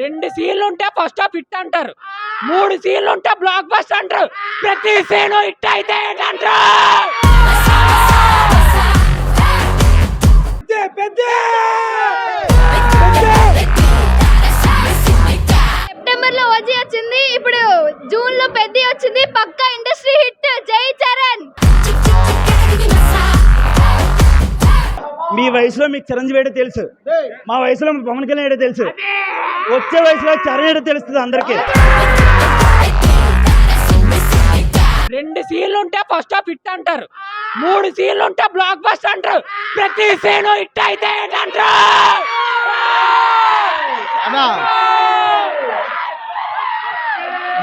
2 సీన్లు ఉంటే first half hit అంటారు, 3 సీన్లు ఉంటే బ్లాక్ బస్టర్ అంటారు. ప్రతి సీను హిట్ అయితే ఏంటంటారు? సెప్టెంబర్ లో ఓజీ వచ్చింది, ఇప్పుడు జూన్ లో పెద్ద వచ్చింది. పక్కా ఇండస్ట్రీ హిట్. జై చరణ్. మీ వయసులో మీకు చిరంజీవి ఏడో తెలుసు, మా వయసులో పవన్ కళ్యాణ్ ఏడో తెలుసు, వచ్చే వయసులో చరణ్ ఏడో తెలుస్తుంది అందరికి. 2 సీన్లు ఉంటే ఫస్ట్ హాఫ్ హిట్ అంటారు, 3 సీన్లు ఉంటే బ్లాక్ బస్టర్ అంటారు. ప్రతి సీను హిట్ అయితే ఏంటంటారు?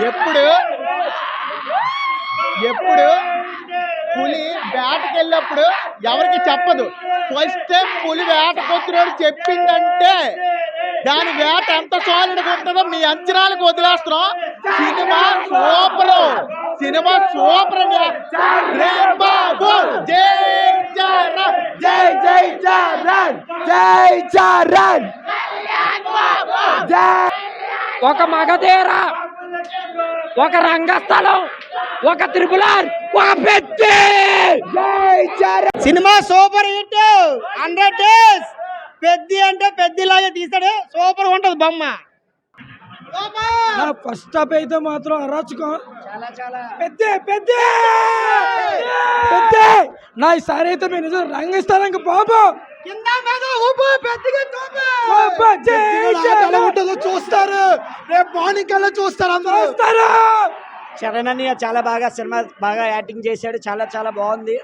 ఎప్పుడు పులి వేటకి వెళ్ళినప్పుడు ఎవరికి చెప్పదు. ఫస్ట్ టైం పులి వేటకొచ్చినోడు చెప్పిందంటే దాని వేట ఎంత సాలిడ్గా ఉంటుందో మీ అంచనాలకు వదిలేస్తున్నాం. సినిమా సూపర్ బాబు. జై చరణ్, జై జై చరణ్, జై చరణ్. ఒక మగధీర, ఒక రంగస్థలం, ఒక త్రిపులార్, ఒక Peddi. Cinema super hit, 100 days. Peddi అంటే పెద్దిలాగే తీసాడు, సూపర్ ఉంటది బొమ్మ. ఫస్ట్ హాఫ్ అయితే మాత్రం అరాచకం, పెద్ద నా ఈసారి అయితే మేము నిజం రంగిస్తాను. ఇంకా బాబు చూస్తారు, రేపు మార్నింగ్ కల్లా చూస్తారు, అందరూ చూస్తారు. చరణ్ అన్నయ్య చాలా బాగా సినిమా బాగా యాక్టింగ్ చేశాడు, చాలా చాలా బాగుంది.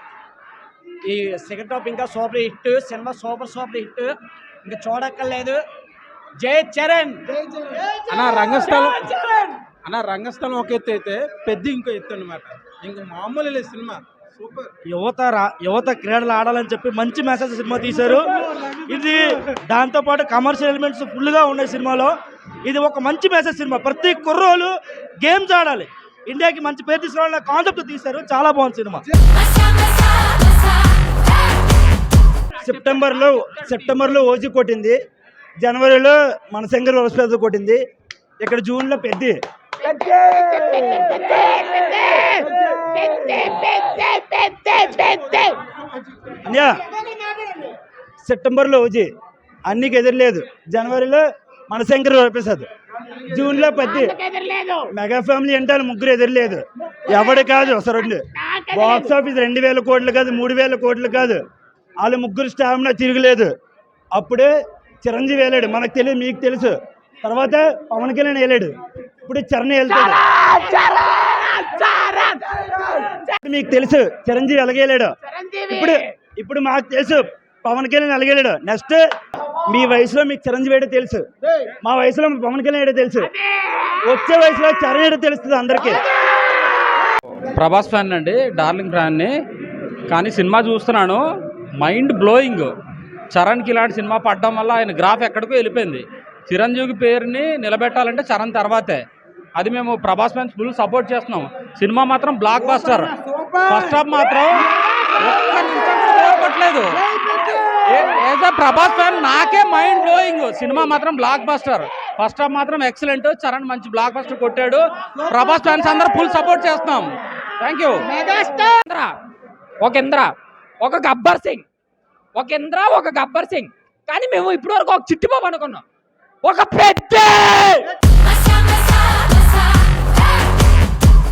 ఈ సెకండ్ హాఫ్ ఇంకా super hit, cinema super hit, ఇంకా చూడక్కర్లేదు. జై చరణ్. రంగస్థలం ఒక ఎత్తు అయితే పెద్ద ఇంకో ఎత్తు అనమాట. ఇంకా మామూలు లేదు సినిమా. సూపర్. యువత క్రీడలు ఆడాలని చెప్పి మంచి మెసేజ్ సినిమా తీశారు. ఇది దాంతోపాటు కమర్షియల్ ఎలిమెంట్స్ ఫుల్గా ఉన్నాయి సినిమాలో. ఇది ఒక మంచి మెసేజ్ సినిమా. ప్రతి కుర్రోలు గేమ్స్ ఆడాలి, ఇండియాకి మంచి పేరు తీసుకురావాలన్న కాన్సెప్ట్ తీశారు. చాలా బాగుంది సినిమా. సెప్టెంబర్లో ఓజీ కొట్టింది, జనవరిలో మనశంకర్ వరప్రసాద్ కొట్టింది, ఇక్కడ జూన్లో పెద్ది. సెప్టెంబర్లో ఓజీ అన్నికి ఎదురులేదు, జనవరిలో మనశంకర్ వరప్రసాద్, జూన్లో పెద్ది. మెగా ఫ్యామిలీ అంటే వాళ్ళు ముగ్గురు ఎదురులేదు, ఎవడు కాదు అసలు. బాక్స్ ఆఫీస్ 2000 కోట్లు కాదు, 3000 కోట్లు కాదు, వాళ్ళు ముగ్గురు స్టామినా తిరగలేదు. అప్పుడే చిరంజీవి వెళ్ళాడు, మనకు తెలియదు, మీకు తెలుసు. తర్వాత పవన్ కళ్యాణ్ వెళ్ళాడు, ఇప్పుడు చరణ్ వెళ్తాడు. మీకు తెలుసు చిరంజీవి ఎలాగేళ్ళాడు, ఇప్పుడు మాకు తెలుసు పవన్ కళ్యాణ్ ఎలాగేళ్ళాడు. నెక్స్ట్ మీ వయసులో మీకు చిరంజీవి ఏడో తెలుసు, మా వయసులో పవన్ కళ్యాణ్ ఏడో తెలుసు, వచ్చే వయసులో చరణ్ ఏడో తెలుస్తుంది అందరికీ. ప్రభాస్ ఫ్యాన్ అండి, డార్లింగ్ ఫ్యాన్ని. కానీ సినిమా చూస్తున్నాను, మైండ్ బ్లోయింగ్. చరణ్కి ఇలాంటి సినిమా పడడం వల్ల ఆయన గ్రాఫ్ ఎక్కడికో వెళ్ళిపోయింది. చిరంజీవి పేరుని నిలబెట్టాలంటే చరణ్ తర్వాతే. అది మేము ప్రభాస్ ఫ్యాన్స్ ఫుల్ సపోర్ట్ చేస్తున్నాం. సినిమా మాత్రం బ్లాక్ బస్టర్. ఫస్ట్ హాఫ్ మాత్రం ఒక్క నిమిషం కూడా కోరుకోవట్లేదు. యాజ్ అ ప్రభాస్ ఫ్యాన్ నాకే మైండ్ బ్లోయింగ్. సినిమా మాత్రం బ్లాక్ బస్టర్. ఫస్ట్ హాఫ్ మాత్రం ఎక్సలెంట్. చరణ్ మంచి బ్లాక్ బస్టర్ కొట్టాడు. ప్రభాస్ ఫ్యాన్స్ అందరూ ఫుల్ సపోర్ట్ చేస్తున్నాం. Thank you. ఒక ఇంద్ర, ఒక గబ్బర్ సింగ్, ఒక ఇంద్ర, ఒక గబ్బర్ సింగ్. కానీ మేము ఇప్పటి వరకు ఒక చిట్టిబాబు అనుకున్నాం, ఒక పెద్ద.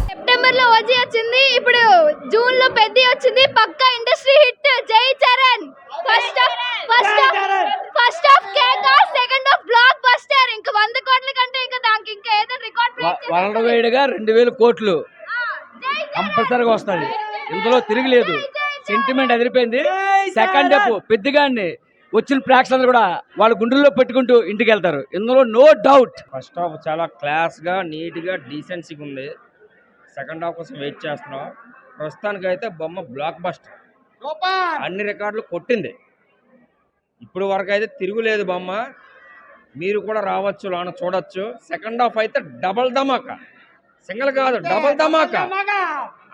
సెప్టెంబర్ లో ఓజీ వచ్చింది, ఇప్పుడు జూన్ లో పెద్ద వచ్చింది. పక్కా ఇండస్ట్రీ హిట్. జై చరణ్. ఫస్ట్ హాఫ్ కేక, సెకండ్ హాఫ్ బ్లాక్ బస్టర్. ఇంకా 100 కోట్ల కంటే ఇంకా దానికి ఇంకా ఏదో రికార్డ్ వరల్డ్ వైడ్ గా 2000 కోట్లు కంపల్సరీగా వస్తుంది. ఇందులో తిరిగిలేదు. సెంటిమెంట్ ఎదిరిపోయింది. సెకండ్ హాఫ్ పెద్దగాన్ని వచ్చిన ప్రేక్షకులు కూడా వాళ్ళ గుండెల్లో పెట్టుకుంటూ ఇంటికి వెళ్తారు. ఇందులో నో డౌట్. ఫస్ట్ హాఫ్ చాలా క్లాస్గా, నీట్గా, డీసెన్సీగా ఉంది. సెకండ్ హాఫ్ కోసం వెయిట్ చేస్తున్నాం. ప్రస్తుతానికి అయితే బొమ్మ బ్లాక్ బస్టర్, అన్ని రికార్డులు కొట్టింది. ఇప్పుడు వరకు అయితే తిరుగులేదు బొమ్మ. మీరు కూడా రావచ్చు, లోన చూడొచ్చు. సెకండ్ హాఫ్ అయితే డబల్ ధమాకా, సింగిల్ కాదు డబల్ ధమాకా,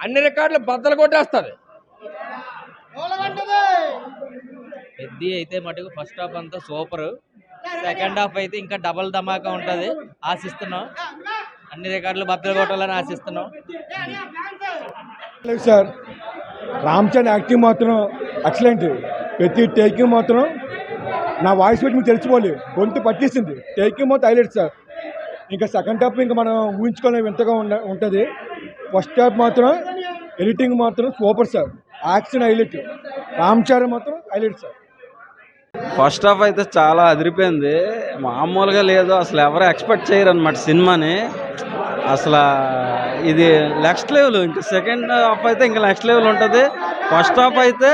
అన్ని రికార్డులు బద్దలు కొట్టేస్తుంది. పెద్ద అయితే మటుకు ఫస్ట్ హాఫ్ అంతా సూపర్, సెకండ్ హాఫ్ అయితే ఇంకా డబల్ ధమాకా ఉంటుంది, ఆశిస్తున్నాం. అన్ని రికార్డులు బద్దలు కొట్టాలని ఆశిస్తున్నాం. లేదు సార్, రామ్ చరణ్ యాక్టింగ్ మాత్రం ఎక్సలెంట్. ప్రతి టేకింగ్ మాత్రం నా వాయిస్ పెట్టి మీకు తెలిసిపోలే, గొంతు పట్టేసింది. టేకింగ్ మాత్రం హైలైట్ సార్. ఇంకా సెకండ్ హాఫ్ ఇంకా మనం ఊహించుకోలేని వింతగా ఉంటుంది. ఫస్ట్ హాఫ్ మాత్రం ఎడిటింగ్ మాత్రం super sir. Action highlight, Ram Charan మాత్రం హైలైట్ సార్. ఫస్ట్ హాఫ్ అయితే చాలా అదిరిపోయింది, మామూలుగా లేదు. అసలు ఎవరు ఎక్స్పెక్ట్ చేయరు అనమాట సినిమాని. అసలు ఇది నెక్స్ట్ లెవెల్. ఇంకా సెకండ్ హాఫ్ అయితే ఇంకా నెక్స్ట్ లెవెల్ ఉంటుంది. ఫస్ట్ హాఫ్ అయితే